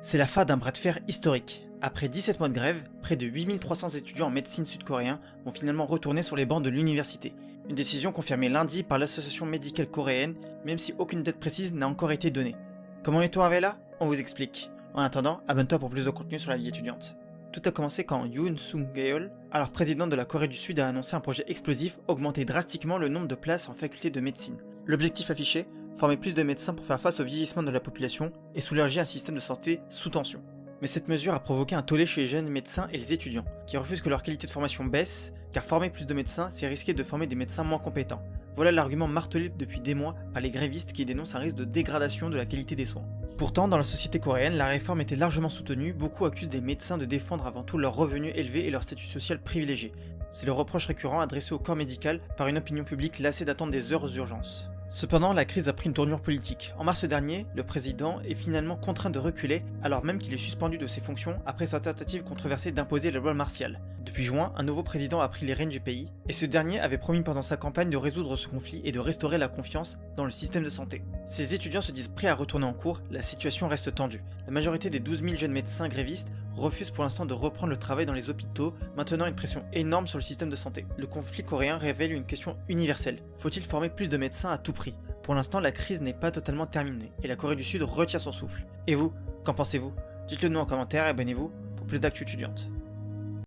C'est la fin d'un bras de fer historique. Après 17 mois de grève, près de 8300 étudiants en médecine sud-coréens vont finalement retourner sur les bancs de l'université. Une décision confirmée lundi par l'association médicale coréenne, même si aucune date précise n'a encore été donnée. Comment est-on arrivé là? On vous explique. En attendant, abonne-toi pour plus de contenu sur la vie étudiante. Tout a commencé quand Yoon Sung-yeol, alors président de la Corée du Sud, a annoncé un projet explosif augmenter drastiquement le nombre de places en faculté de médecine. L'objectif affiché, former plus de médecins pour faire face au vieillissement de la population et soulager un système de santé sous tension. Mais cette mesure a provoqué un tollé chez les jeunes médecins et les étudiants, qui refusent que leur qualité de formation baisse, car former plus de médecins, c'est risquer de former des médecins moins compétents. Voilà l'argument martelé depuis des mois par les grévistes qui dénoncent un risque de dégradation de la qualité des soins. Pourtant, dans la société coréenne, la réforme était largement soutenue, beaucoup accusent des médecins de défendre avant tout leurs revenus élevés et leur statut social privilégié. C'est le reproche récurrent adressé au corps médical par une opinion publique lassée d'attendre des heures aux urgences. Cependant, la crise a pris une tournure politique. En mars dernier, le président est finalement contraint de reculer, alors même qu'il est suspendu de ses fonctions après sa tentative controversée d'imposer la loi martiale. Depuis juin, un nouveau président a pris les rênes du pays, et ce dernier avait promis pendant sa campagne de résoudre ce conflit et de restaurer la confiance dans le système de santé. Ces étudiants se disent prêts à retourner en cours, la situation reste tendue. La majorité des 12 000 jeunes médecins grévistes refusent pour l'instant de reprendre le travail dans les hôpitaux, maintenant une pression énorme sur le système de santé. Le conflit coréen révèle une question universelle. Faut-il former plus de médecins à tout prix? Pour l'instant, la crise n'est pas totalement terminée, et la Corée du Sud retient son souffle. Et vous, qu'en pensez-vous? Dites-le nous en commentaire et abonnez-vous pour plus d'actu étudiante.